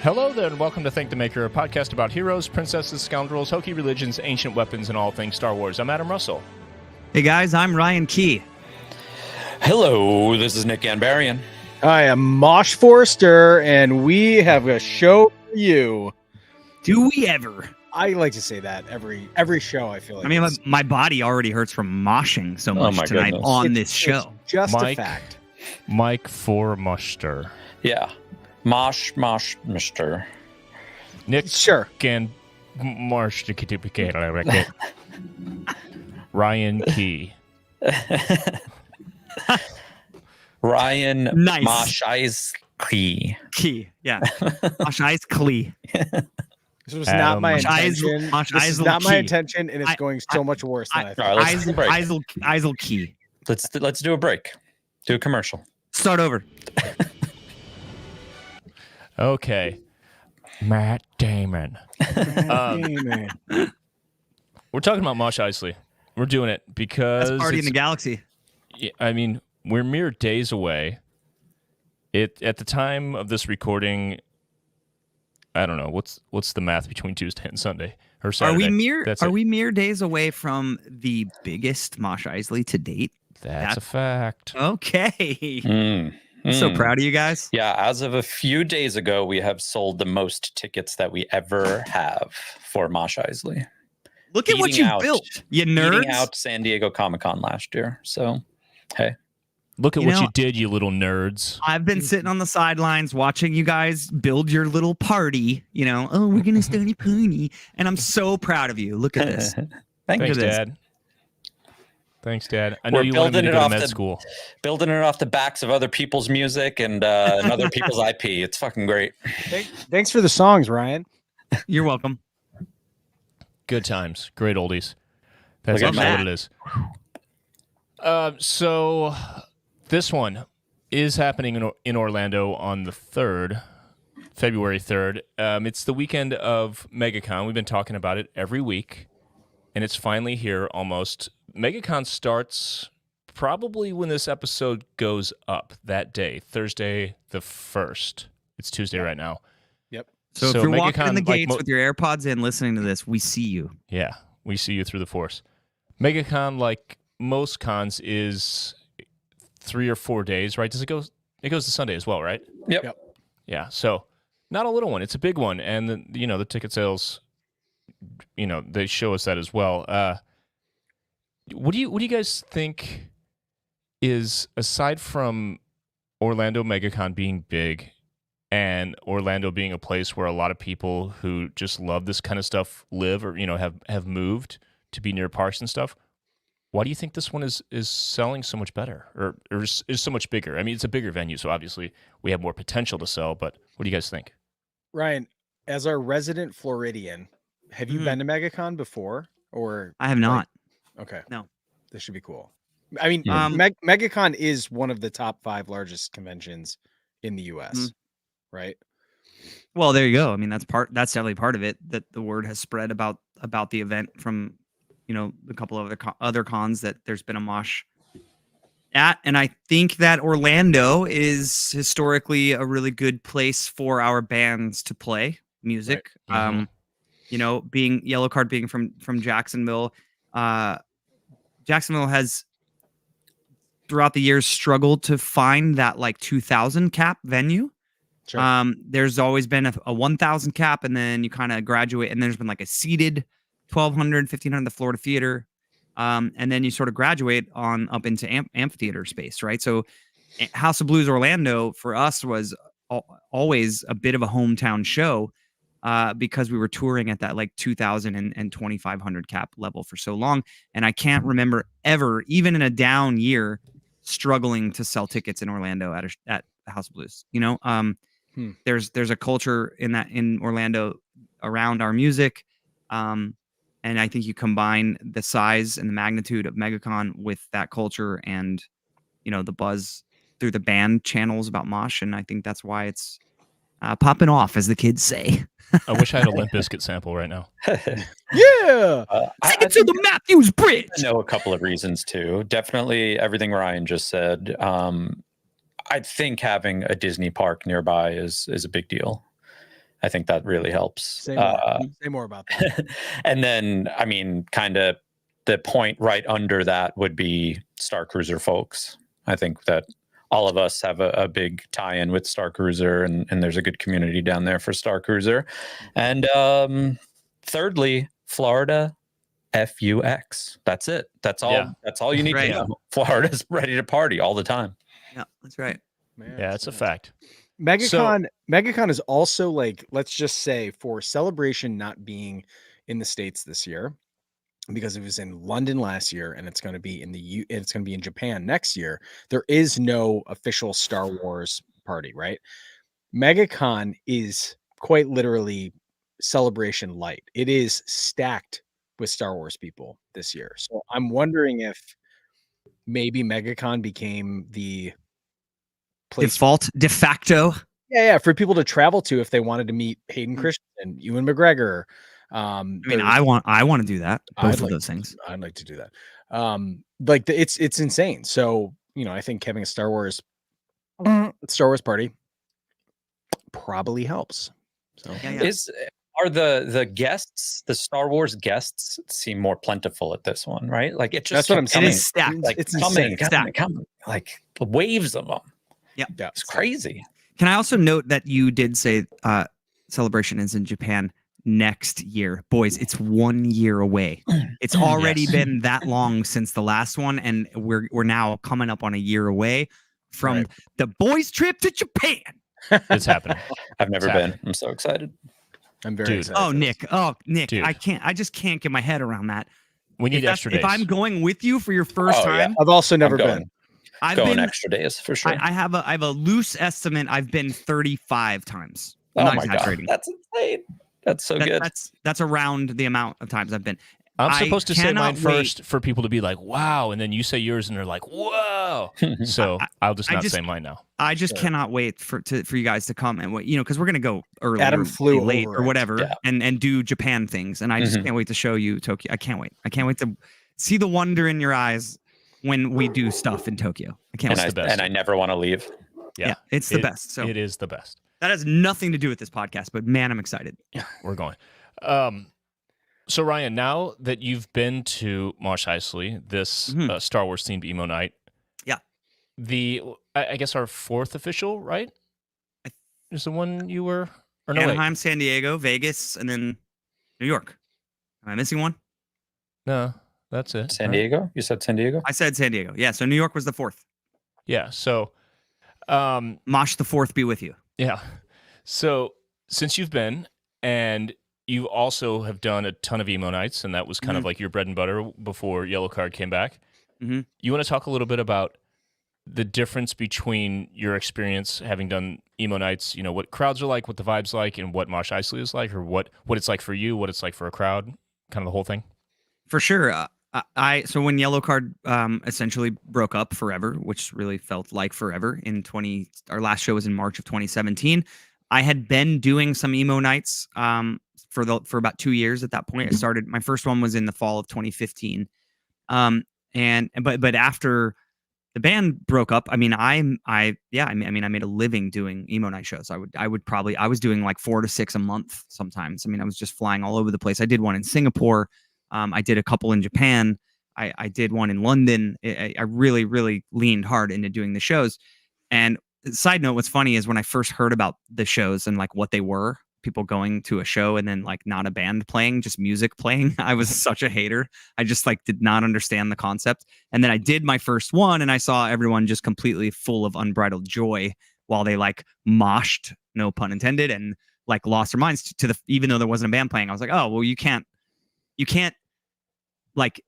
Hello there, and welcome to Thank the Maker, a podcast about heroes, princesses, scoundrels, hokey religions, ancient weapons, and all things Star Wars. I'm Adam Russell. Hey guys, I'm Ryan Key. Hello, this is Nick Ganbarian. I am Mosh Forrester, and we have a show for you. Do we ever? I like to say that every show. I feel like. I mean, my body already hurts from moshing so much tonight goodness. on this show. It's just Mike, a fact. Mike for Muster. Yeah. Mosh, Mr. Nick Sure. Gan Marsh Ryan Key. Ryan Nice. Mosh Eisley. Key, yeah. Mosh Eisley. This was not my Mosh intention. Mosh This is Eisley not my Key. intention, and it's going so much worse than I thought. All right, let's do a break. Eisel Key. Let's do a break. Do a commercial. Start over. Okay. Matt Damon. Man. We're talking about Mosh Eisley. We're doing it because That's Party in the Galaxy. I mean, we're mere days away. At the time of this recording, I don't know what's the math between Tuesday and Sunday or Saturday. Are we mere days away from the biggest Mosh Eisley to date? That's a fact. Okay. I'm so proud of you guys. Yeah, as of a few days ago, we have sold the most tickets that we ever have for Mosh Eisley. Look at what you built, you nerds. Beating out San Diego Comic-Con last year. So, hey. Look at what you did, you little nerds. I've been sitting on the sidelines watching you guys build your little party. Oh, we're going to start a party. And I'm so proud of you. Look at this. Thanks, Dad. Thanks, Dad. I know you wanted me to go to med school. Building it off the backs of other people's music and other people's IP. It's fucking great. Thanks for the songs, Ryan. You're welcome. Good times. Great oldies. That's Look at actually that. what it is. So this one is happening in Orlando on the 3rd, February 3rd. It's the weekend of MegaCon. We've been talking about it every week, and it's finally here almost. MegaCon starts probably when this episode goes up that day, Thursday the 1st. It's Tuesday right now. Yep. So if you're walking in the gates with your AirPods in listening to this, we see you. Yeah, we see you through the Force. MegaCon, like most cons, is 3 or 4 days, right? It goes to Sunday as well, right? Yep. Yeah, so not a little one. It's a big one. And, the ticket sales, they show us that as well. What do you guys think is, aside from Orlando MegaCon being big and Orlando being a place where a lot of people who just love this kind of stuff live or have moved to be near parks and stuff, why do you think this one is selling so much better or is so much bigger? I mean, it's a bigger venue, so obviously we have more potential to sell, but what do you guys think? Ryan, as our resident Floridian, have you been to MegaCon before? Or I have not. Okay. No. This should be cool. I mean, MegaCon is one of the top 5 largest conventions in the U.S., right? Well, there you go. I mean, that's definitely part of it, that the word has spread about the event from, a couple of other cons that there's been a mosh at. And I think that Orlando is historically a really good place for our bands to play music. Right. Being Yellow Card being from Jacksonville, Jacksonville has throughout the years struggled to find that like 2,000 cap venue. Sure. There's always been a 1,000 cap, and then you kind of graduate, and there's been like a seated 1,200, 1,500, the Florida Theater, and then you sort of graduate on up into amphitheater space, right? So House of Blues Orlando for us was always a bit of a hometown show. Because we were touring at that like 2,000 and 2,500 cap level for so long. And I can't remember ever, even in a down year, struggling to sell tickets in Orlando at House of Blues. There's a culture in Orlando around our music. And I think you combine the size and the magnitude of MegaCon with that culture and, the buzz through the band channels about Mosh. And I think that's why it's popping off, as the kids say. I wish I had a Limp Bizkit sample right now. Yeah. Take it to the Matthews Bridge. I know a couple of reasons too. Definitely everything Ryan just said. I think having a Disney park nearby is a big deal. I think that really helps. Say more about that. And then, I mean, kind of the point right under that would be Starcruiser folks. I think that all of us have a big tie-in with Starcruiser, and there's a good community down there for Starcruiser. And thirdly, Florida FUX. That's it. That's all. Yeah. That's all you need Right. to know. Florida's ready to party all the time. Yeah, that's right. Man, Yeah, it's a fact. MegaCon is also like, let's just say, for Celebration not being in the States this year, because it was in London last year and it's going to be in Japan next year. There is no official Star Wars party, right? MegaCon is quite literally Celebration light. It is stacked with Star Wars people this year. So I'm wondering if maybe MegaCon became the place Default, de facto. yeah, for people to travel to if they wanted to meet Hayden Christensen, Ewan McGregor. I mean, I want to do that. Both of those things. I'd like to do that. It's insane. So, I think having a Star Wars party probably helps. So Yeah. Are the guests, the Star Wars guests, seem more plentiful at this one, right? Like it just that's what I'm saying. It is stacked. like it's coming, insane. coming, like waves of them. Yeah. It's crazy. Can I also note that you did say Celebration is in Japan next year? Boys, it's 1 year away. It's already been that long since the last one, and we're now coming up on a year away from the boys' trip to Japan. It's happening. I've never been. I'm so excited. I'm very excited. Nick, Dude. I just can't get my head around that. We need extra days. If I'm going with you for your first time, I've also never I'm going. been. I've Going been extra days for sure. I have a loose estimate. I've been 35 times. Oh I'm not my god, exaggerating. that's insane. That's so good. That's around the amount of times I've been. I'm supposed to say mine cannot first for people to be like, wow, and then you say yours and they're like, whoa. So I'll just not say mine now. I just cannot wait for you guys to come and because we're gonna go early, Adam flew late, over or it. whatever, and do Japan things, and I just can't wait to show you Tokyo. I can't wait. I can't wait to see the wonder in your eyes when we do stuff in Tokyo. I can't wait. And I never want to leave. Yeah, it's the best. So it is the best. that has nothing to do with this podcast, but man, I'm excited. We're going. So Ryan, now that you've been to Mosh Eisley, this Star Wars themed emo night, I guess our fourth official, right? Is the one you were? Or no, Anaheim, San Diego, Vegas, and then New York. Am I missing one? No, that's it. San right? Diego? You said San Diego? I said San Diego. Yeah, so New York was the fourth. Yeah. So, Mosh the fourth be with you. yeah. So since you've been, and you also have done a ton of emo nights, and that was kind of like your bread and butter before Yellow Card came back. You want to talk a little bit about the difference between your experience having done emo nights, what crowds are like, what the vibe's like, and what Mosh Eisley is like, or what it's like for you, what it's like for a crowd, kind of the whole thing? For sure. So when Yellow Card essentially broke up forever, which really felt like forever our last show was in March of 2017. I had been doing some emo nights for about 2 years at that point. I started, my first one was in the fall of 2015. But after the band broke up, I made a living doing emo night shows. I was doing like 4 to 6 a month sometimes. I mean, I was just flying all over the place. I did one in Singapore. I did a couple in Japan. I did one in London. I really, really leaned hard into doing the shows. And side note, what's funny is when I first heard about the shows and like what they were, people going to a show and then like not a band playing, just music playing. I was such a hater. I just like did not understand the concept. And then I did my first one and I saw everyone just completely full of unbridled joy while they like moshed, no pun intended, and like lost their minds even though there wasn't a band playing. I was like, oh, well, you can't like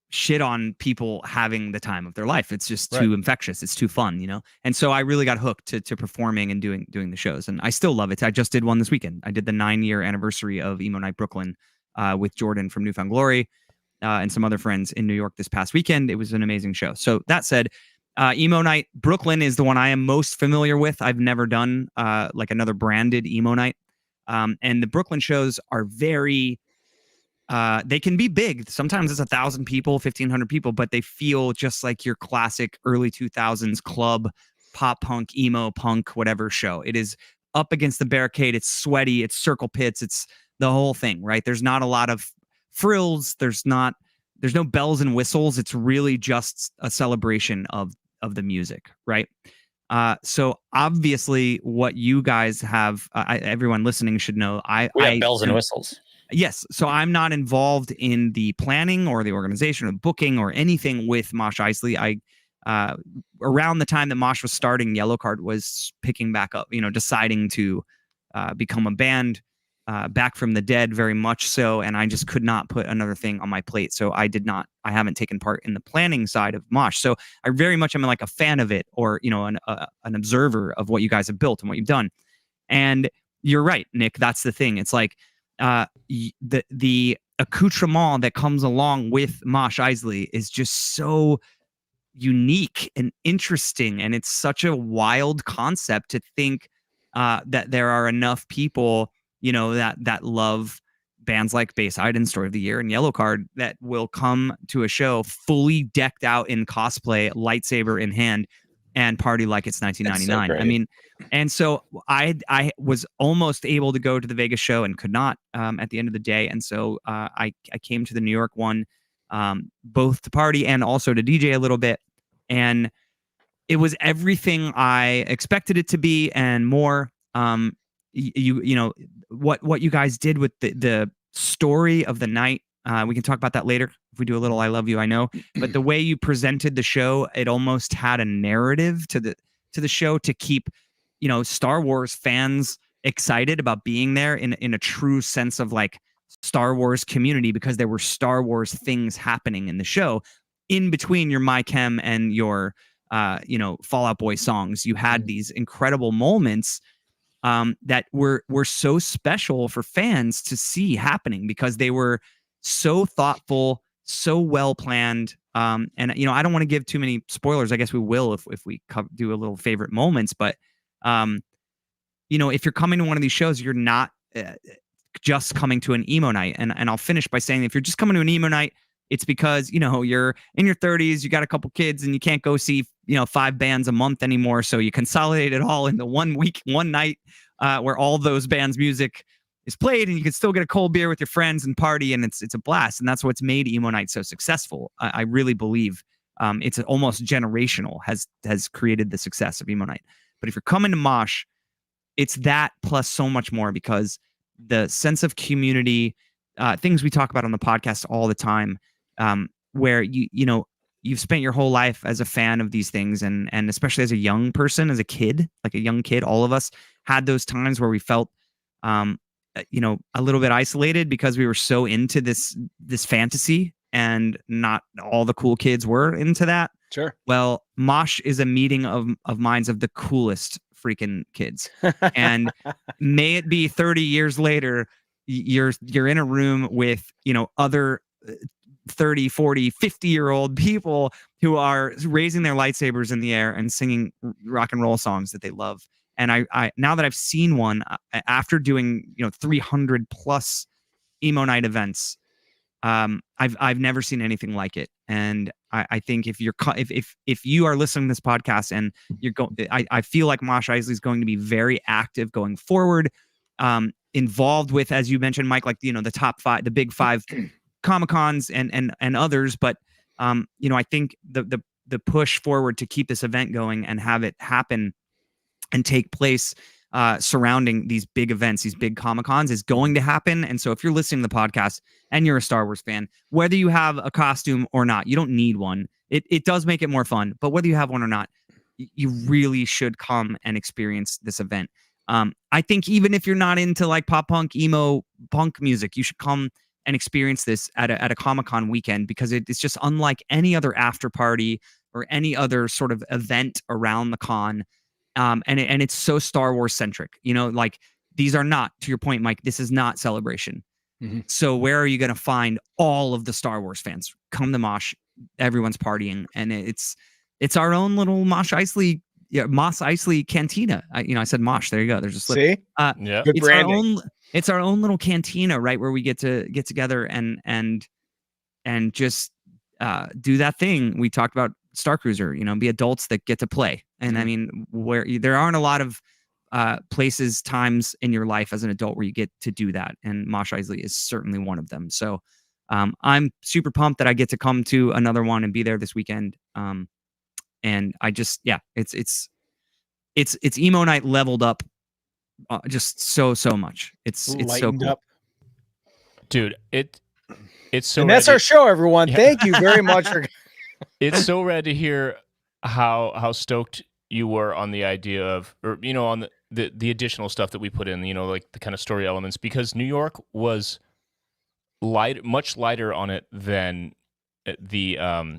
shit on people having the time of their life. It's just too infectious. It's too fun, And so I really got hooked to performing and doing the shows, and I still love it. I just did one this weekend. I did the 9-year anniversary of Emo Night Brooklyn with Jordan from Newfound Glory and some other friends in New York this past weekend. It was an amazing show. So that said, Emo Night Brooklyn is the one I am most familiar with. I've never done like another branded Emo Night, and the Brooklyn shows are very. They can be big. Sometimes it's 1,000 people, 1,500 people, but they feel just like your classic early 2000s club, pop punk, emo punk, whatever show. It is up against the barricade. It's sweaty. It's circle pits. It's the whole thing, right? There's not a lot of frills. There's no bells and whistles. It's really just a celebration of the music, right? So obviously, what you guys have, everyone listening should know. We have bells and whistles. Yes. So I'm not involved in the planning or the organization or the booking or anything with Mosh Eisley. Around the time that Mosh was starting, Yellow Card was picking back up, deciding to become a band back from the dead, very much so. And I just could not put another thing on my plate. So I haven't taken part in the planning side of Mosh. So I very much am like a fan of it, or, an observer of what you guys have built and what you've done. And you're right, Nick. That's the thing. It's like, the accoutrement that comes along with Mosh Eisley is just so unique and interesting, and it's such a wild concept to think that there are enough people, that love bands like Bayside and Story of the Year and Yellow Card that will come to a show fully decked out in cosplay, lightsaber in hand, and party like it's 1999. So I mean, and so I was almost able to go to the Vegas show and could not at the end of the day. And so I came to the New York one, both to party and also to DJ a little bit. And it was everything I expected it to be and more. What you guys did with the story of the night. We can talk about that later if we do a little I Love You, I Know. But the way you presented the show, it almost had a narrative to the show to keep, Star Wars fans excited about being there in a true sense of like Star Wars community, because there were Star Wars things happening in the show in between your My Chem and your Fall Out Boy songs. You had these incredible moments that were so special for fans to see happening, because they were so thoughtful, so well planned. And I don't want to give too many spoilers. I guess we will if we do a little favorite moments. But if you're coming to one of these shows, you're not just coming to an emo night. And I'll finish by saying, if you're just coming to an emo night, it's because you're in your 30s, you got a couple kids, and you can't go see 5 bands a month anymore. So you consolidate it all into one night where all those bands' music is played, and you can still get a cold beer with your friends and party, and it's a blast. And that's what's made Emo Night so successful. I really believe it's almost generational, has created the success of Emo Night. But if you're coming to Mosh, it's that plus so much more, because the sense of community, things we talk about on the podcast all the time, where you've spent your whole life as a fan of these things, and especially as a young person, as a kid, like a young kid, all of us had those times where we felt a little bit isolated because we were so into this fantasy, and not all the cool kids were into that. Sure. Well, Mosh is a meeting of minds of the coolest freaking kids. And may it be 30 years later, you're in a room with, other 30, 40, 50-year-old people who are raising their lightsabers in the air and singing rock and roll songs that they love. And I now that I've seen one after doing 300 plus Emo Night events, I've never seen anything like it. And I think if you are listening to this podcast and I feel like Mosh Eisley is going to be very active going forward, involved with, as you mentioned, Mike, like the top 5, the big 5 Comic-Cons and others. But I think the push forward to keep this event going and have it happen and take place surrounding these big events, these big Comic-Cons, is going to happen. And so if you're listening to the podcast and you're a Star Wars fan, whether you have a costume or not, you don't need one. It does make it more fun, but whether you have one or not, you really should come and experience this event. I think even if you're not into like pop punk, emo punk music, you should come and experience this at a Comic-Con weekend, because it's just unlike any other after party or any other sort of event around the con. And it's so Star Wars centric, like these are not, to your point, Mike, this is not Celebration. Mm-hmm. So where are you going to find all of the Star Wars fans? Come to Mosh, everyone's partying, and it's our own little Mosh Eisley, Moss Eisley cantina. I said Mosh, there you go. There's a slip. See? Yeah. Good branding. It's our own little cantina, right, where we get together and just do that thing we talked about, Starcruiser, be adults that get to play. And I mean, where there aren't a lot of places, times in your life as an adult where you get to do that, and Mosh Eisley is certainly one of them. So I'm super pumped that I get to come to another one and be there this weekend. And I just, it's emo night leveled up just so much. It's so Lightened cool. up. Dude, it's so And that's rad our to- show, everyone. Yeah. Thank you very much for. It's so rad to hear how stoked you were on the idea of, or on the additional stuff that we put in, like the kind of story elements, because New York was much lighter on it than the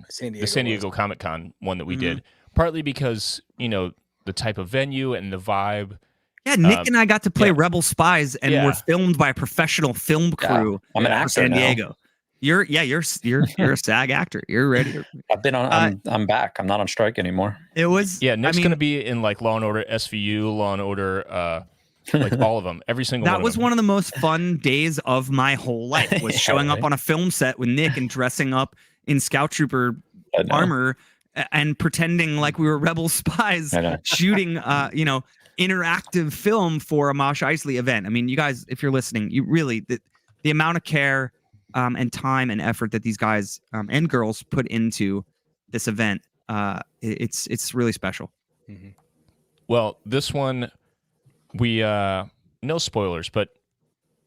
San Diego the San was. Diego Comic-Con one that we Mhm. did, partly because the type of venue and the vibe. Yeah, Nick and I got to play yeah. Rebel Spies, and Yeah. we're filmed by a professional film Yeah, crew I'm an Yeah. for actor San now. Diego. You're a SAG actor. You're ready. I've been on. I'm back. I'm not on strike anymore. It was Yeah, Nick's I mean, gonna be in like Law and Order SVU, Law and Order, like all of them, every single that one. was of them. one of the most fun days of my whole life. Was Yeah, showing up right. on a film set with Nick and dressing up in Scout Trooper I know. armor and pretending like we were rebel spies I know. shooting interactive film for a Mosh Eisley event. I mean, you guys, if you're listening, you really the amount of care and time and effort that these guys and girls put into this event, it's really special. Mhm. Well, this one, we no spoilers, but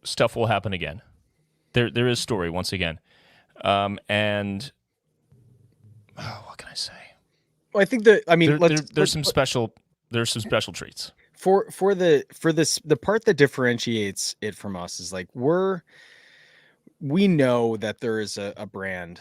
stuff will happen again. There is story once again, and what can I say? Well, I think that There's some special treats. for the part that differentiates it from us is like we know that there is a brand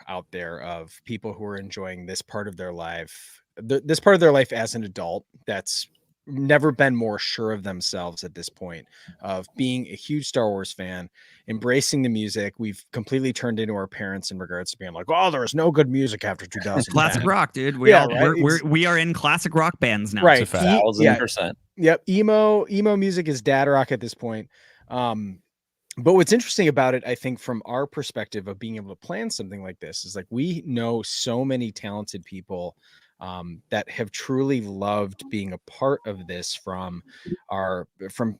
out there of people who are enjoying this part of their life, this part of their life as an adult, that's never been more sure of themselves at this point, of being a huge Star Wars fan, embracing the music. We've completely turned into our parents in regards to being like, oh, there is no good music after 2000. Classic rock, dude. Yeah, right? We are in classic rock bands now. Right. It's a fact. 1000%. Yep. Emo music is dad rock at this point. But what's interesting about it, I think, from our perspective of being able to plan something like this, is like we know so many talented people that have truly loved being a part of this, from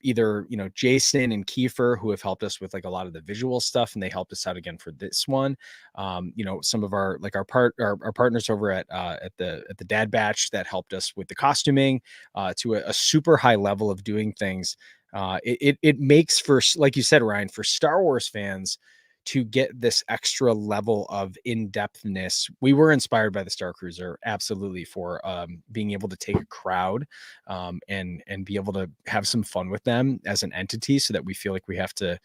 either Jason and Kiefer, who have helped us with like a lot of the visual stuff, and they helped us out again for this one. Some of our partners over at the Dad Batch that helped us with the costuming, to a super high level of doing things. It makes for, like you said, Ryan, for Star Wars fans to get this extra level of in-depthness. We were inspired by the Starcruiser, absolutely, for being able to take a crowd and be able to have some fun with them as an entity, so that we feel like we have to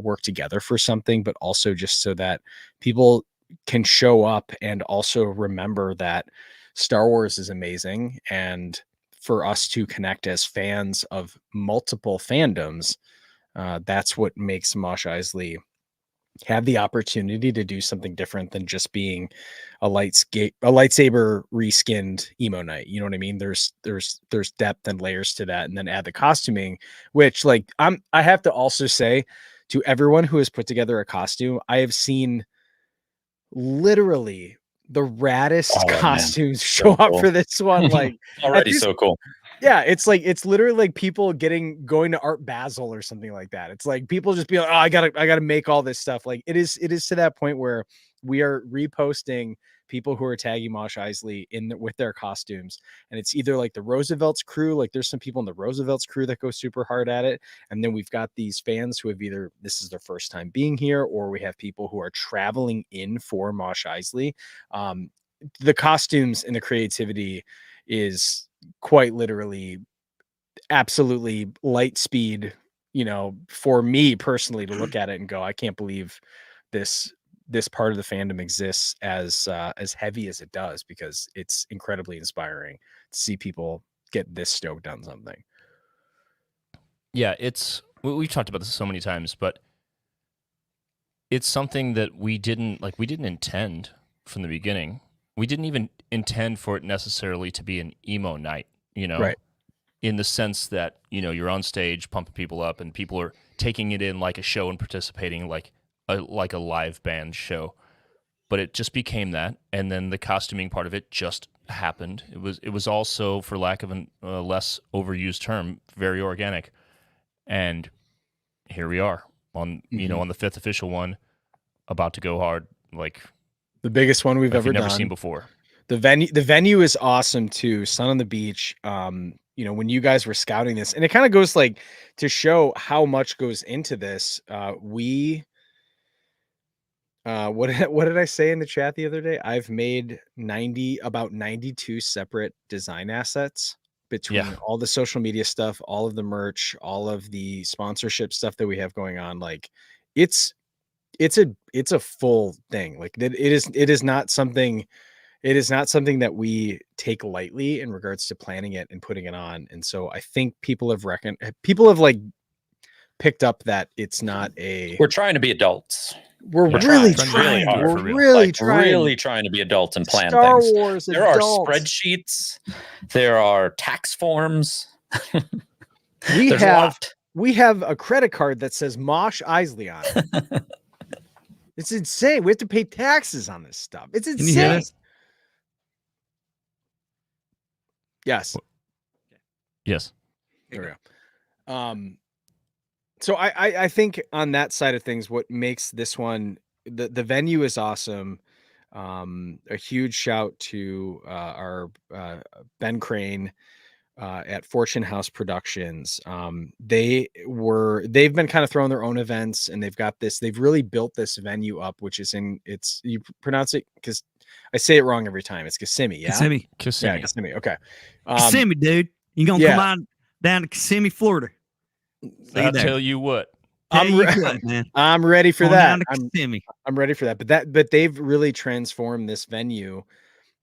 work together for something, but also just so that people can show up and also remember that Star Wars is amazing, and for us to connect as fans of multiple fandoms, that's what makes Mosh Eisley have the opportunity to do something different than just being a lightsaber reskinned emo night. You know what I mean? There's depth and layers to that, and then add the costuming, which I have to also say to everyone who has put together a costume, I have seen literally the raddest costumes show up for this one. Like already so cool. Yeah, it's literally like people going to Art Basel or something like that. It's like people just be like, oh, I gotta make all this stuff. Like it is to that point where we are reposting people who are tagging Mosh Eisley with their costumes, and it's either like the Roosevelt's crew, like there's some people in the Roosevelt's crew that go super hard at it, and then we've got these fans who have either this is their first time being here, or we have people who are traveling in for Mosh Eisley. The costumes and the creativity is quite literally absolutely light speed, for me personally to look at it and go, I can't believe this part of the fandom exists as heavy as it does, because it's incredibly inspiring to see people get this stoked on something. Yeah, we've talked about this so many times, but it's something that we didn't intend from the beginning. We didn't even intend for it necessarily to be an emo night, Right. in the sense that, you're on stage pumping people up and people are taking it in like a show and participating like a live band show. but it just became that, and then the costuming part of it just happened. It was also, for lack of a less overused term, very organic, and here we are on on the 5th official one, about to go hard, like the biggest one we've ever never done. seen before. The venue is awesome too. Sun on the Beach. When you guys were scouting this, and it kind of goes like to show how much goes into this. What did I say in the chat the other day? I've made about 92 separate design assets between all the social media stuff, all of the merch, all of the sponsorship stuff that we have going on. Like it's a full thing. Like it is not something that we take lightly in regards to planning it and putting it on. And so I think people have like picked up that it's not we're trying to be adults. We're really trying to be adults and plan Star things. Wars there adults. Are spreadsheets. There are tax forms. We have a credit card that says Mosh Eisley on it. It's insane. We have to pay taxes on this stuff. It's insane. Can you hear this? Yes. Yes. There we go. So I think on that side of things, what makes this one, the venue is awesome. A huge shout to our Ben Crane at Fortune House Productions. They've been kind of throwing their own events, and they've really built this venue up, which is you pronounce it, because I say it wrong every time. It's Kissimmee, yeah? Kissimmee. Yeah, Kissimmee. Okay. Kissimmee, dude. You gonna come on down to Kissimmee, Florida. I'll tell you what. Man. I'm ready for that. I'm ready for that. But they've really transformed this venue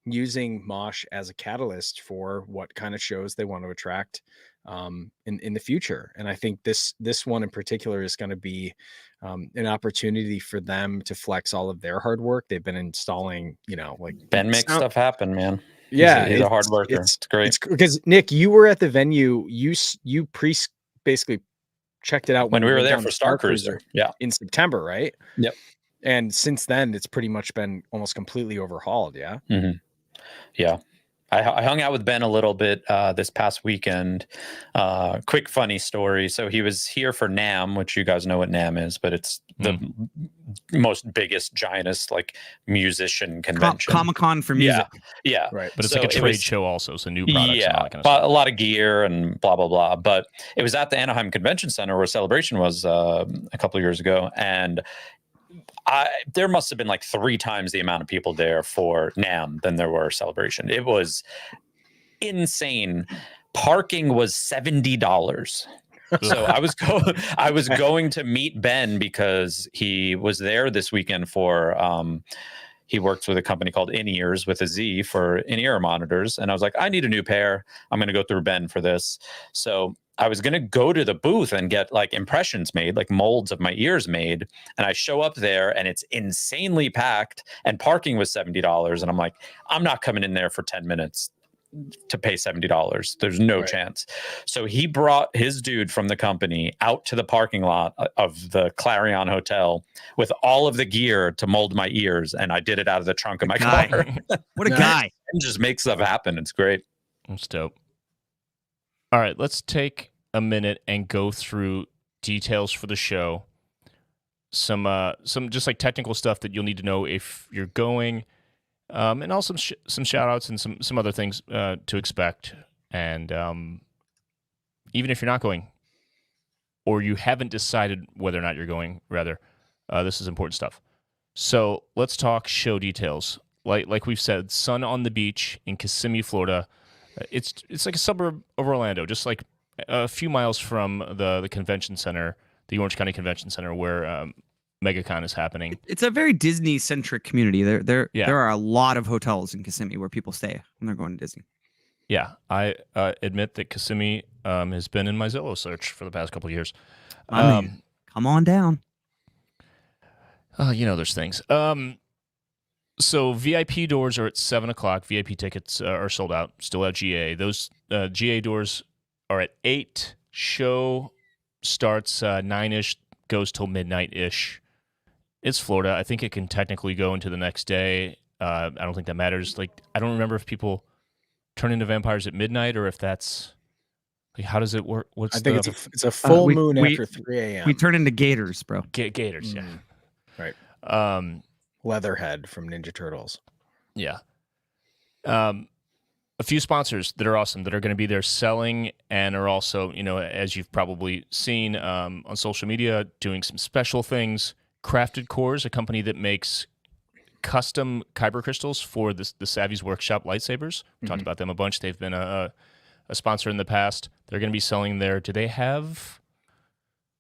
using Mosh as a catalyst for what kind of shows they want to attract in the future. And I think this one in particular is going to be an opportunity for them to flex all of their hard work. They've been installing, like Ben makes stuff happen, man. Yeah, he's a hard worker. It's great. Because Nick, you were at the venue. You basically checked it out when we were there for Starcruiser. Yeah, in September, right? Yep. And since then, it's pretty much been almost completely overhauled. Yeah. Mm-hmm. Yeah. I hung out with Ben a little bit this past weekend. Quick funny story. So he was here for NAMM, which you guys know what NAMM is, but it's the most biggest, giantest like musician convention. Comic-Con for music. Yeah. Right. But it's like a trade show also, so new products and all that kind of stuff. A lot of gear and blah, blah, blah. But it was at the Anaheim Convention Center where Celebration was a couple of years ago. And there must have been like 3 times the amount of people there for NAMM than there were Celebration. It was insane. Parking was $70. So I was going to meet Ben because he was there this weekend for he works with a company called In-Ears with a Z for in-ear monitors. And I was like, I need a new pair. I'm going to go through Ben for this. So I was going to go to the booth and get like impressions made, like molds of my ears made. And I show up there and it's insanely packed and parking was $70. And I'm like, I'm not coming in there for 10 minutes to pay $70. There's no chance. So he brought his dude from the company out to the parking lot of the Clarion Hotel with all of the gear to mold my ears. And I did it out of the trunk of my car. What a guy. And just make stuff happen. It's great. That's dope. All right, let's take a minute and go through details for the show. Some just like technical stuff that you'll need to know if you're going. And also some shout outs and some other things to expect. And even if you're not going, or you haven't decided whether or not you're going, rather, this is important stuff. So let's talk show details. Like we've said, Sun on the Beach in Kissimmee, Florida. It's like a suburb of Orlando, just like a few miles from the convention center, the Orange County Convention Center, where MegaCon is happening. It's a very Disney-centric community. There are a lot of hotels in Kissimmee where people stay when they're going to Disney. Yeah, I admit that Kissimmee has been in my Zillow search for the past couple of years. Come on down. There's things. So VIP doors are at 7 o'clock. VIP tickets are sold out, still at GA. Those GA doors are at 8. Show starts 9-ish, goes till midnight-ish. It's Florida. I think it can technically go into the next day. I don't think that matters. Like, I don't remember if people turn into vampires at midnight or if that's like, how does it work? What's I think the it's a full we- moon we- after 3 a.m. We turn into gators, bro. Gators? Yeah. Right. Um, Leatherhead from Ninja Turtles. yeah. A few sponsors that are awesome that are going to be there selling and are also, as you've probably seen on social media, doing some special things. Crafted Cores, a company that makes custom kyber crystals for the Savvy's Workshop lightsabers. We talked about them a bunch. They've been a sponsor in the past. They're going to be selling there.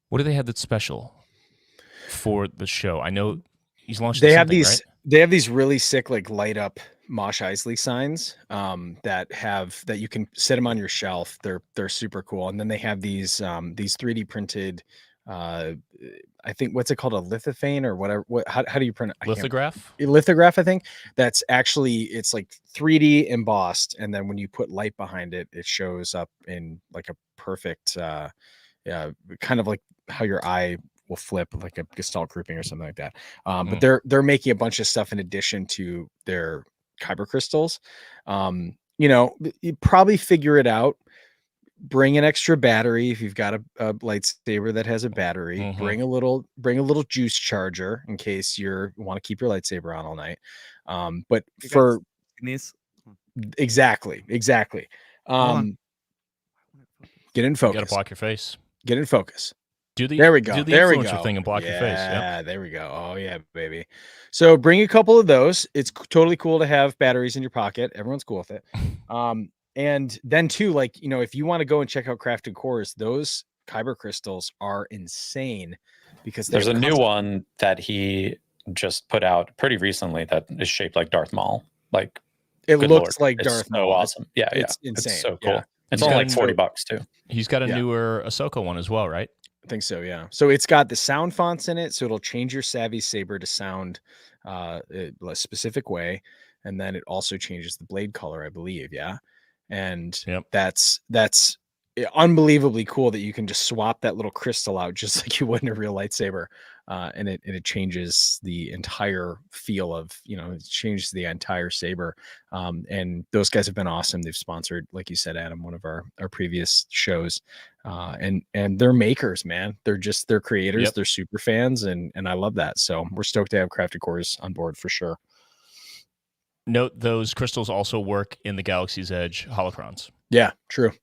What do they have that's special for the show? I know he's launched. They have something, these. right? They have these really sick, like, light up Mosh Eisley signs that you can set them on your shelf. They're super cool. And then they have these 3D printed. I think, what's it called, a lithophane or whatever. How do you print it? Lithograph. Lithograph, I think. That's actually, it's like 3D embossed, and then when you put light behind it, it shows up in like a perfect, kind of like how your eye will flip, like a gestalt grouping or something like that. But they're making a bunch of stuff in addition to their kyber crystals. You probably figure it out. Bring an extra battery if you've got a lightsaber that has a battery. Bring a little juice charger in case you want to keep your lightsaber on all night. But for these, exactly. Get in focus. You got to block your face. Get in focus. There we go. Do the influencer go. thing and block your face. Yeah, there we go. Oh yeah, baby. So bring a couple of those. It's totally cool to have batteries in your pocket. Everyone's cool with it. And then too, like, if you want to go and check out Crafted Cores, those kyber crystals are insane because there's a new one that he just put out pretty recently that is shaped like Darth Maul. Like, it looks like it's Darth so Maul. awesome. Yeah, it's insane. It's so cool. Yeah. It's only like $40 too. He's got a newer Ahsoka one as well, right? I think so, yeah. So it's got the sound fonts in it, so it'll change your Savvy saber to sound a specific way, and then it also changes the blade color, I believe, yeah. And that's unbelievably cool that you can just swap that little crystal out just like you would in a real lightsaber, and it changes the entire feel of, it changes the entire saber. And those guys have been awesome. They've sponsored, like you said, Adam, one of our previous shows, and they're makers, man. They're creators. They're super fans, and I love that. So we're stoked to have Crafted Cores on board for sure. Note those crystals also work in the Galaxy's Edge holocrons. Yeah, true.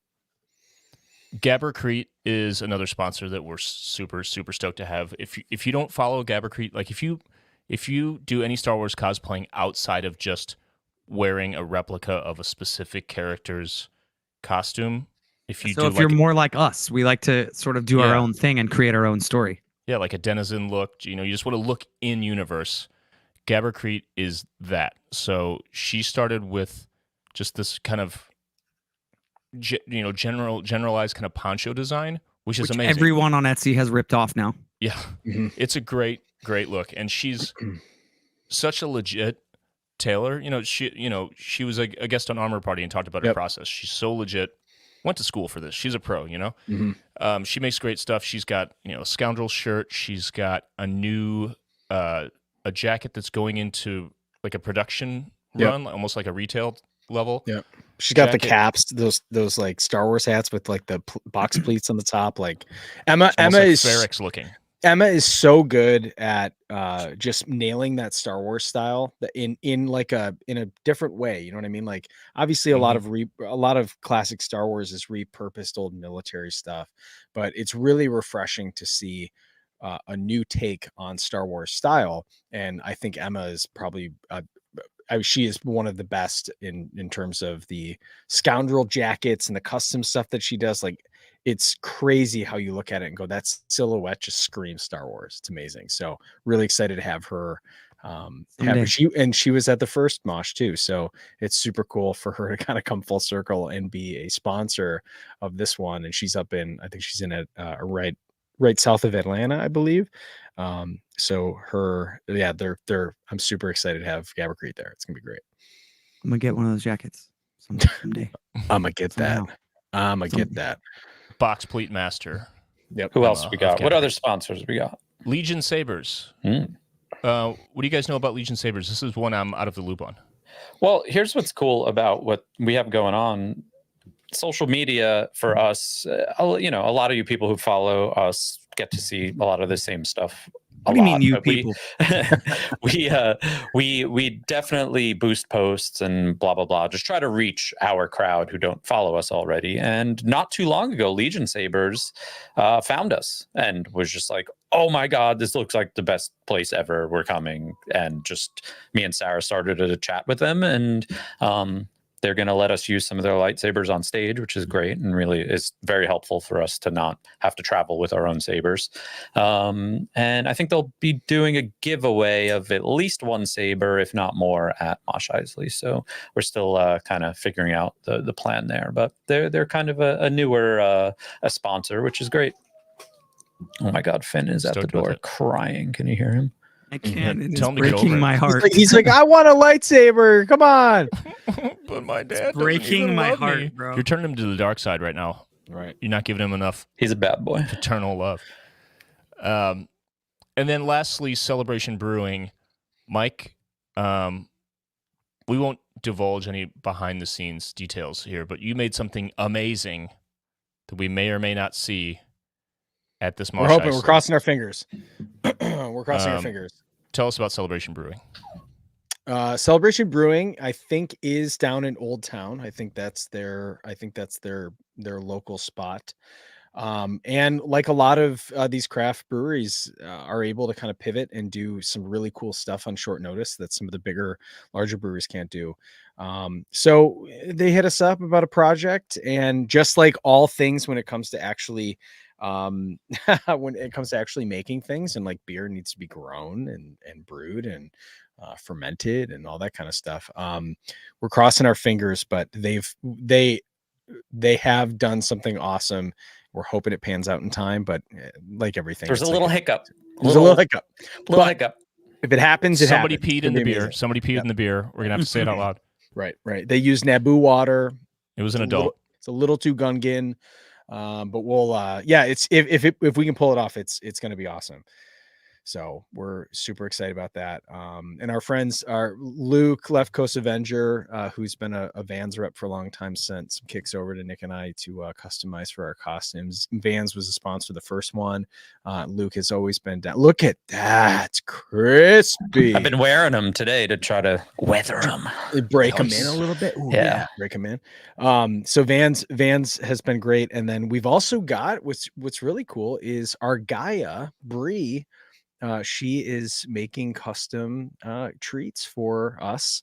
Gabbercrete is another sponsor that we're super, super stoked to have. If you don't follow Gabbercrete, like if you do any Star Wars cosplaying outside of just wearing a replica of a specific character's costume, if you're more like us, we like to sort of do our own thing and create our own story. Yeah, like a denizen look. You just want to look in universe. Gabbercrete is that. So she started with just this kind of generalized kind of poncho design, which is amazing. Everyone on Etsy has ripped off now. Yeah. It's a great look, and she's such a legit tailor. She was a guest on Armor Party and talked about her process. She's so legit. Went to school for this. She's a pro. She makes great stuff. She's got a Scoundrel shirt. She's got a new a jacket that's going into like a production run, almost like a retail level. Yeah. She's got the caps, those like Star Wars hats with like the box pleats on the top. Like Emma is Ferrex looking. Emma is so good at just nailing that Star Wars style in a different way. You know what I mean? Like obviously a lot of classic Star Wars is repurposed old military stuff, but it's really refreshing to see a new take on Star Wars style. And I think Emma is probably she is one of the best in terms of the Scoundrel jackets and the custom stuff that she does. Like it's crazy how you look at it and go, that silhouette just screams Star Wars. It's amazing. So really excited to have her. She was at the first Mosh too. So it's super cool for her to kind of come full circle and be a sponsor of this one. And she's up in, I think she's in right south of Atlanta, I believe. So I'm super excited to have Gabbercrete there. It's gonna be great. I'm gonna get one of those jackets someday. I'm gonna get that. Box Pleat Master. Yep. Who else we got? What other sponsors we got? Legion Sabers. What do you guys know about Legion Sabers? This is one I'm out of the loop on. Well, here's what's cool about what we have going on. Social media for us, a lot of you people who follow us get to see a lot of the same stuff. What do you mean, you people? We definitely boost posts and blah blah blah. Just try to reach our crowd who don't follow us already. And not too long ago, Legion Sabers found us and was just like, "Oh my God, this looks like the best place ever. We're coming." And just me and Sarah started a chat with them, and they're going to let us use some of their lightsabers on stage, which is great and really is very helpful for us to not have to travel with our own sabers. And I think they'll be doing a giveaway of at least one saber, if not more, at Mosh Eisley. So we're still kind of figuring out the plan there. But they're kind of a newer a sponsor, which is great. Oh my God, Finn is at the door crying. Can you hear him? I can't. It's Tell him to get breaking over it. my heart. He's like, I want a lightsaber. Come on. But my dad breaking my heart, me. bro. You're turning him to the dark side right now. Right. You're not giving him enough He's a bad boy. paternal love. And then lastly, Celebration Brewing. Mike, we won't divulge any behind the scenes details here, but you made something amazing that we may or may not see at this Mosh We're hoping. Eisley. We're crossing our fingers. We're crossing our fingers. Tell us about Celebration Brewing. Celebration Brewing, I think, is down in Old Town. I think that's their local spot. And like a lot of these craft breweries are able to kind of pivot and do some really cool stuff on short notice that some of the larger breweries can't do. So they hit us up about a project, and just like all things when it comes to actually making things, and like beer needs to be grown and brewed and fermented and all that kind of stuff. We're crossing our fingers, but they have done something awesome. We're hoping it pans out in time, but like everything, There's a little hiccup. There's a little hiccup. Hiccup. If it happens, Somebody happens. peed in the beer. Somebody peed in the beer. We're gonna have to say it out loud. Right. They use Naboo water. It was an adult. It's a little too Gungan. But we'll it's if we can pull it off, it's gonna be awesome. So we're super excited about that. And our friends are Luke, Left Coast Avenger, who's been a Vans rep for a long time, sent some kicks over to Nick and I to customize for our costumes. Vans was a sponsor the first one. Luke has always been down. Look at that, it's crispy. I've been wearing them today to try to weather them, break them in a little bit. Ooh, yeah, break them in. So Vans has been great. And then we've also got what's really cool is our Gaia Bree. She is making custom treats for us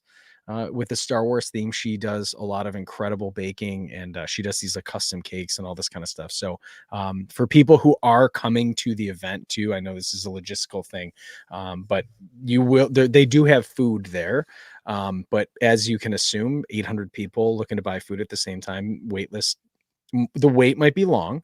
with the Star Wars theme. She does a lot of incredible baking, and she does these like custom cakes and all this kind of stuff. So for people who are coming to the event too, I know this is a logistical thing, but they do have food there. But as you can assume, 800 people looking to buy food at the same time, waitlist. The wait might be long,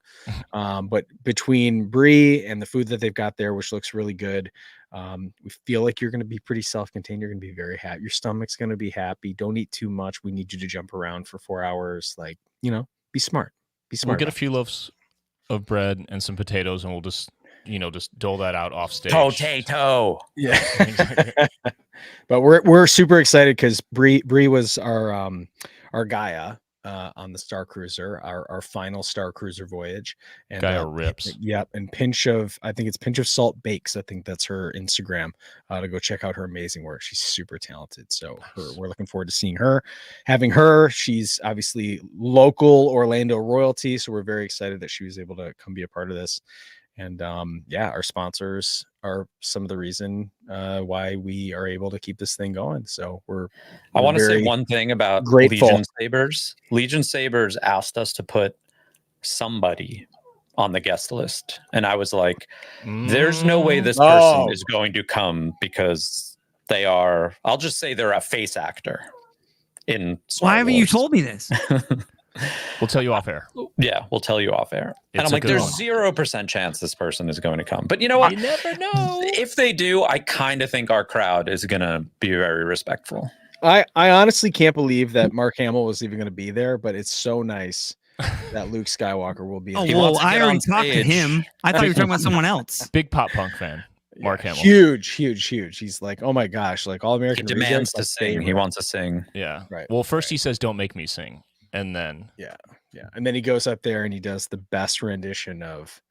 but between Brie and the food that they've got there, which looks really good, we feel like you're going to be pretty self-contained. You're going to be very happy. Your stomach's going to be happy. Don't eat too much. We need you to jump around for 4 hours. Like, be smart. Be smart. We'll get a few loaves of bread and some potatoes, and we'll just dole that out off stage. Potato. Yeah. But we're super excited because Brie was our Gaia. On the Starcruiser, our final Starcruiser voyage, and Gaia rips. Yep, and pinch of salt bakes. I think that's her Instagram. To go check out her amazing work. She's super talented. So we're looking forward to seeing her, having her. She's obviously local Orlando royalty, so we're very excited that she was able to come be a part of this. And our sponsors are some of the reason why we are able to keep this thing going. So I want to say one thing about grateful. Legion Sabers. Legion Sabers asked us to put somebody on the guest list, and I was like, "There's no way this person is going to come because they are." I'll just say they're a face actor. In Star Why haven't you Wars. told me this? We'll tell you off air. Yeah, we'll tell you off air. And I'm like, there's 0% chance this person is going to come. But you know what? You never know. If they do, I kind of think our crowd is going to be very respectful. I honestly can't believe that Mark Hamill was even going to be there, but it's so nice that Luke Skywalker will be. Oh, well, I already talked to him. I thought you were talking about someone else. Big pop punk fan. Mark Hamill. Huge. He's like, oh my gosh, like all He American. demands Radio to sing. He wants to sing. Yeah. Right. Well, first he says, "Don't make me sing," and then Yeah, and then he goes up there and he does the best rendition of,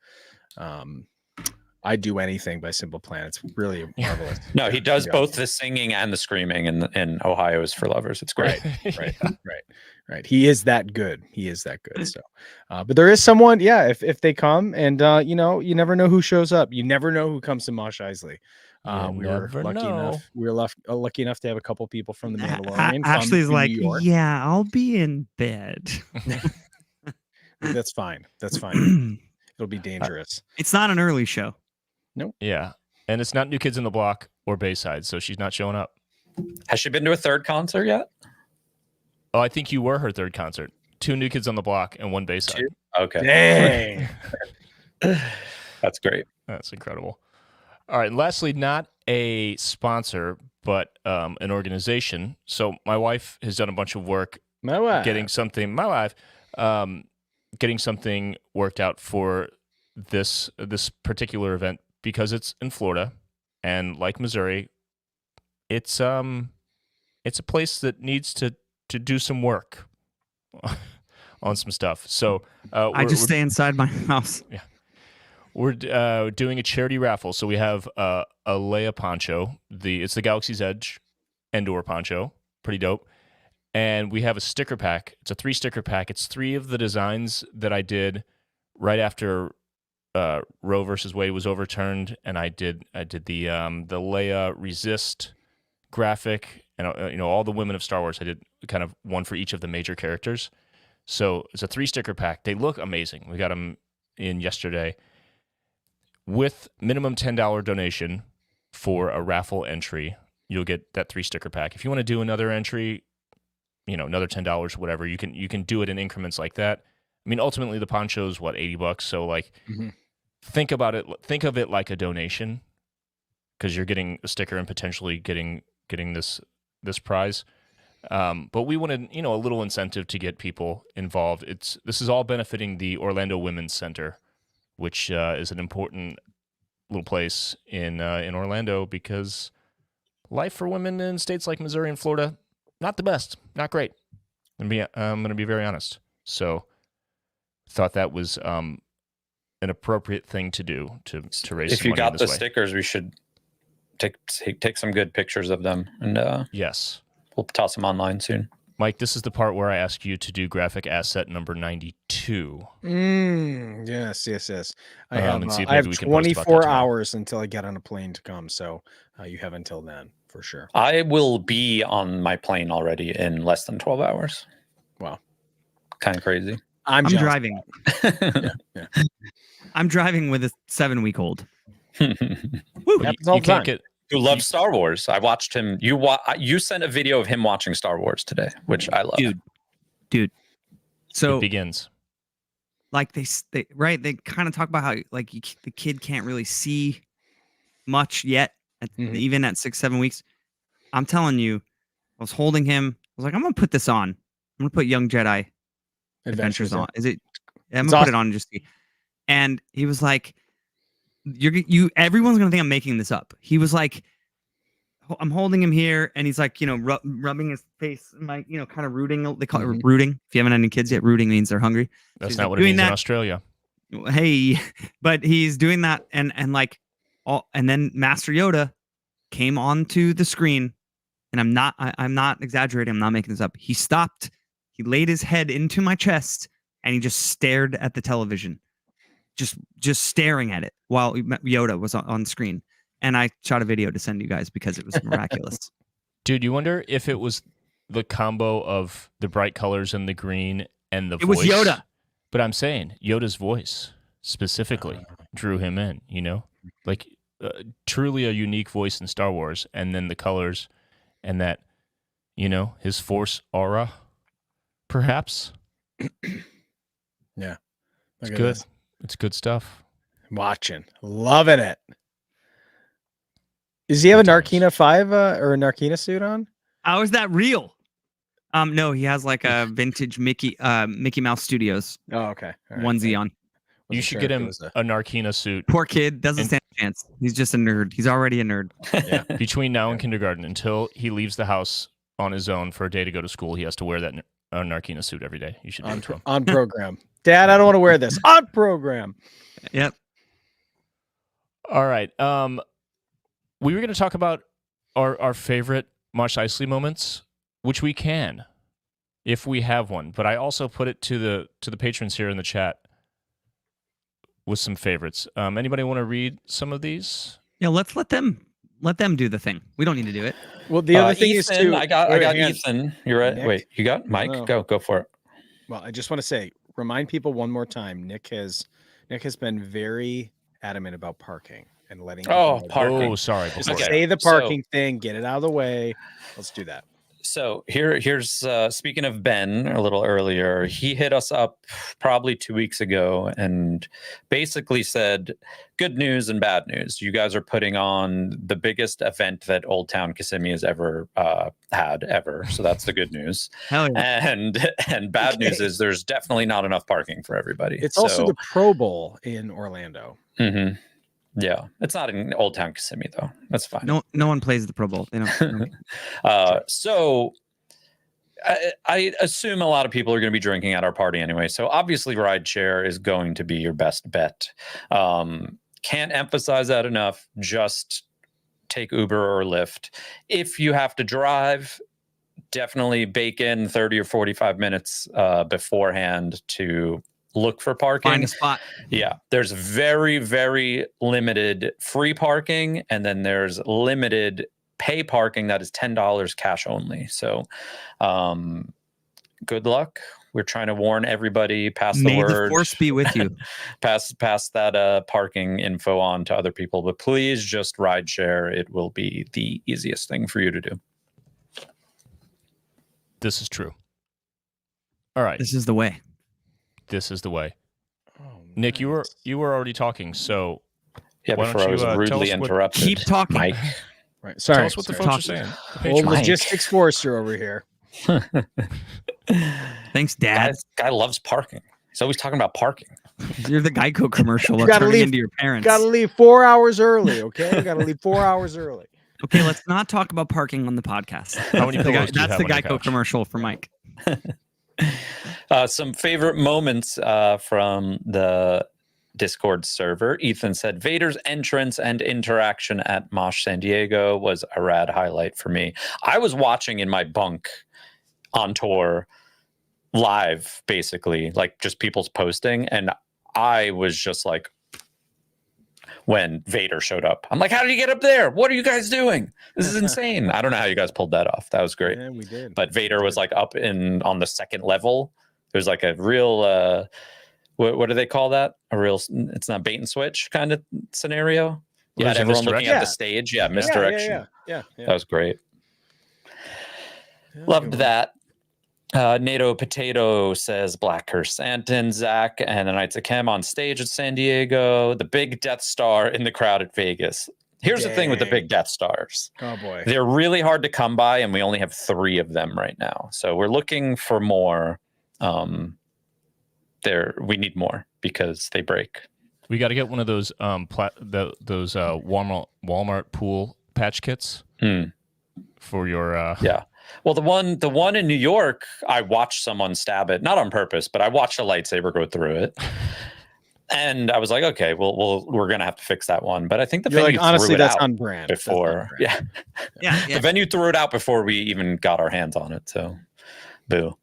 "I Do Anything" by Simple Plan. It's really marvelous. No, he does both the singing and the screaming in Ohio is for Lovers. It's great. Right. He is that good. So, but there is someone, if they come and, you never know who shows up. You never know who comes to Mosh Eisley. We were lucky enough. We were lucky enough to have a couple people from the Mandalorian. Ashley's from like, New York. yeah, I'll be in bed. That's fine. It'll be dangerous. It's not an early show. Nope. Yeah, and it's not New Kids in the Block or Bayside, so she's not showing up. Has she been to a third concert yet? Oh, I think you were her third concert. 2 New Kids on the Block and 1 Bayside. 2? Okay. Dang. That's great. That's incredible. All right. And lastly, not a sponsor, but an organization. So my wife has done a bunch of work getting something worked out for this particular event because it's in Florida, and like Missouri, it's a place that needs to do some work on some stuff. So I just stay inside my house. Yeah. We're doing a charity raffle. So we have a Leia poncho. It's the Galaxy's Edge Andor poncho. Pretty dope. And we have a sticker pack. It's a 3 sticker pack. It's 3 of the designs that I did right after Roe versus Wade was overturned, and I did the Leia Resist graphic, and all the women of Star Wars. I did kind of one for each of the major characters. So it's a 3 sticker pack. They look amazing. We got them in yesterday. With minimum $10 donation for a raffle entry, you'll get that 3 sticker pack. If you want to do another entry, another $10, whatever, you can do it in increments like that. I mean, ultimately the poncho's $80, so like think about it. Think of it like a donation, because you're getting a sticker and potentially getting this prize. But we wanted a little incentive to get people involved. This is all benefiting the Orlando Women's Center, which is an important little place in Orlando, because life for women in states like Missouri and Florida, not the best, not great. I'm going to be very honest. So thought that was an appropriate thing to do to raise some money. If you got the stickers, we should take some good pictures of them, and yes, we'll toss them online soon. Mike, this is the part where I ask you to do graphic asset number 92. Yes. I have 24 hours until I get on a plane to come, so you have until then for sure. I will be on my plane already in less than 12 hours. Wow. Kind of crazy. I'm driving. Yeah. I'm driving with a 7-week-old. Happens all the time. Who loves Star Wars. I watched him. You sent a video of him watching Star Wars today, which I love. Dude. So it begins. Like they kind of talk about how like the kid can't really see much yet, even at 6-7 weeks. I'm telling you, I was holding him. I was like, I'm gonna put this on. I'm gonna put Young Jedi Adventures on. I'm gonna put it on and just see. And he was like, everyone's gonna think I'm making this up. He was like, I'm holding him here, and he's like, rubbing his face, like, kind of rooting. They call it rooting. If you haven't had any kids yet, rooting means they're hungry. That's not what it means in Australia. Hey, but he's doing that, and then Master Yoda came onto the screen, and I'm not exaggerating. I'm not making this up. He stopped. He laid his head into my chest, and he just stared at the television. Just staring at it while Yoda was on screen. And I shot a video to send you guys because it was miraculous. Dude, you wonder if it was the combo of the bright colors and the green and the voice. It was Yoda. But I'm saying Yoda's voice specifically drew him in, like truly a unique voice in Star Wars. And then the colors and that, his Force aura, perhaps. Yeah. It's good. It's good stuff. Watching. Loving it. Does he have a Narkina 5 or a Narkina suit on? How is that real? No, he has like a vintage Mickey Mouse Studios. Oh, okay. Onesie on. You should get him a Narkina suit. Poor kid doesn't stand chance. He's just a nerd. He's already a nerd. Yeah. Between now and kindergarten, until he leaves the house on his own for a day to go to school, he has to wear that Narkina suit every day. You should do it to him. On program. Dad, I don't want to wear this. On program. Yep. All right. We were going to talk about our favorite Mosh Eisley moments, which we can, if we have one. But I also put it to the patrons here in the chat with some favorites. Anybody want to read some of these? Yeah, let's let them do the thing. We don't need to do it. Well, the other thing Ethan, is too. I got hang on. Ethan. You're right. Nick? Wait, you got Mike? No. Go for it. Well, I just want to say, remind people one more time. Nick has been very adamant about parking and letting. Oh, people know. parking. Oh, sorry. Just Okay. say the parking thing. Get it out of the way. Let's do that. So here's speaking of Ben a little earlier, he hit us up probably 2 weeks ago and basically said, good news and bad news. You guys are putting on the biggest event that Old Town Kissimmee has ever had ever. So that's the good news. Hell yeah. And bad news is there's definitely not enough parking for everybody. It's also the Pro Bowl in Orlando. Mhm. Yeah, it's not in Old Town Kissimmee though. That's fine. No one plays the Pro Bowl. They don't. So I assume a lot of people are going to be drinking at our party anyway. So obviously rideshare is going to be your best bet. Can't emphasize that enough. Just take Uber or Lyft. If you have to drive, definitely bake in 30 or 45 minutes beforehand to look for parking. Find a spot. Yeah, there's very, very limited free parking, and then there's limited pay parking that is $10 cash only. So good luck. We're trying to warn everybody, pass the May word. the force be with you. pass that parking info on to other people, but please just ride share. It will be the easiest thing for you to do. This is true. All right. This is the way. This is the way. Oh, Nick, you nice. were already talking, so Yeah, Why don't before I you, was tell rudely us what- interrupted. Keep talking. Mike. Right. Sorry. tell us what the sorry. folks are saying. The Old patrons. logistics forester over here. Thanks, Dad. Guy loves parking. He's always talking about parking. You're the Geico commercial. You Of gotta turning leave- into your parents. Got to leave 4 hours early. Okay. Got to leave 4 hours early. Okay, let's not talk about parking on the podcast. How many That's the, pillows do you that's have the on your Geico couch? commercial for Mike. Some favorite moments from the Discord server. Ethan said Vader's entrance and interaction at Mosh San Diego was a rad highlight for me. I was watching in my bunk on tour live, basically, like just people's posting, and I was just like, when Vader showed up, I'm like, how did you get up there? What are you guys doing? This is insane. I don't know how you guys pulled that off. That was great. Yeah, we did. But Vader was like up on the second level. There's like a real what do they call that? A real, it's not bait and switch kind of scenario. What Yeah, is it, everyone looking misdirection? at the stage. Yeah, misdirection. Yeah. That was great. Loved that. NATO Potato says Black Chrysanthemum, Zach, and the Knights of Chem on stage at San Diego. The big Death Star in the crowd at Vegas. Here's the thing with the big Death Stars. Oh boy. They're really hard to come by, and we only have 3 of them right now. So we're looking for more. We need more because they break. We got to get one of those those Walmart pool patch kits for your Yeah. Well, the one in New York, I watched someone stab it, not on purpose, but I watched a lightsaber go through it. And I was like, okay, we're gonna have to fix that one. But I think the You're venue like, honestly, threw it that's out on brand. That's on before. brand. Yeah. Yeah. The venue threw it out before we even got our hands on it. So, boo.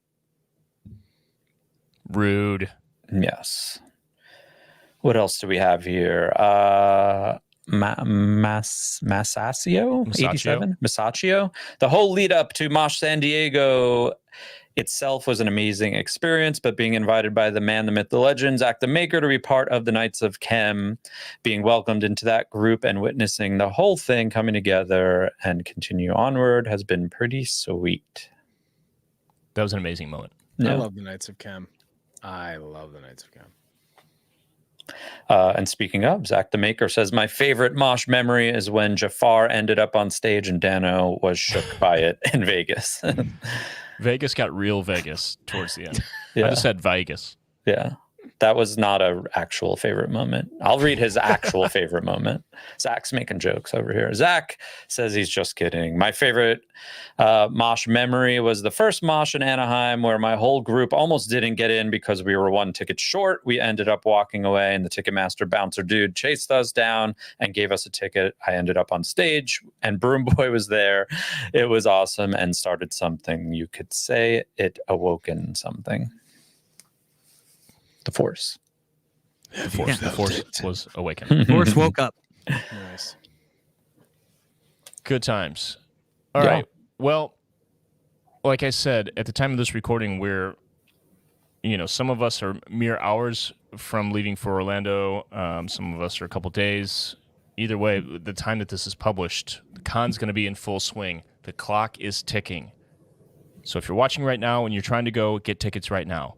rude. Yes. What else do we have here? Masaccio? 87? Masaccio? The whole lead up to Mosh San Diego itself was an amazing experience, but being invited by the man, the myth, the legend, Zach the Maker, to be part of the Knights of Chem, being welcomed into that group and witnessing the whole thing coming together and continue onward has been pretty sweet. That was an amazing moment. I love the Knights of Chem. I love the Knights of Chem. And speaking of, Zach the Maker says, my favorite Mosh memory is when Jafar ended up on stage and Dano was shook by it in Vegas. Vegas got real Vegas towards the end. Yeah. I just said Vegas. Yeah. That was not a actual favorite moment. I'll read his actual favorite moment. Zach's making jokes over here. Zach says he's just kidding. My favorite mosh memory was the first mosh in Anaheim where my whole group almost didn't get in because we were one ticket short. We ended up walking away and the Ticketmaster bouncer dude chased us down and gave us a ticket. I ended up on stage and Broom Boy was there. It was awesome and started something. You could say it awoken something. The Force. The Force was awakened. Force woke up. Nice. Good times. All right. Well, like I said, at the time of this recording, we're, some of us are mere hours from leaving for Orlando. Some of us are a couple days. Either way, the time that this is published, the con's going to be in full swing. The clock is ticking. So if you're watching right now and you're trying to go, get tickets right now.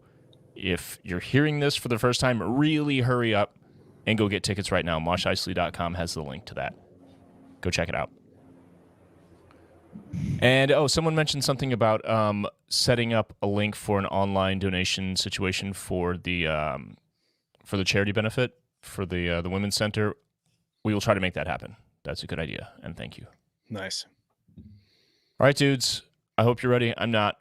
If you're hearing this for the first time, really hurry up and go get tickets right now. MoshEisley.com has the link to that. Go check it out. And, someone mentioned something about setting up a link for an online donation situation for the charity benefit for the Women's Center. We will try to make that happen. That's a good idea, and thank you. Nice. All right, dudes. I hope you're ready. I'm not.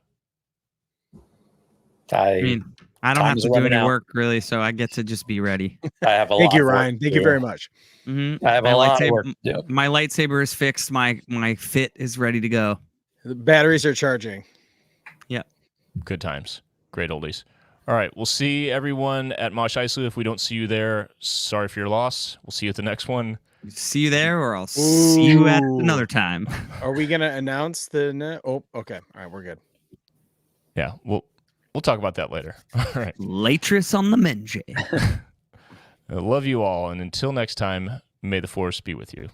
I don't have to do any work, really, so I get to just be ready. I have a Thank lot you, of work Ryan. Thank to you do. very much. Mm-hmm. I have a lot of work. Yeah. My lightsaber is fixed. My fit is ready to go. The batteries are charging. Yeah. Good times. Great oldies. All right. We'll see everyone at Mosh Eisley. If we don't see you there, sorry for your loss. We'll see you at the next one. See you there, or I'll see you at another time. Are we going to announce the... Oh, okay. All right. We're good. Yeah. We'll talk about that later. All right. Latris on the Menjay. I love you all. And until next time, may the Force be with you.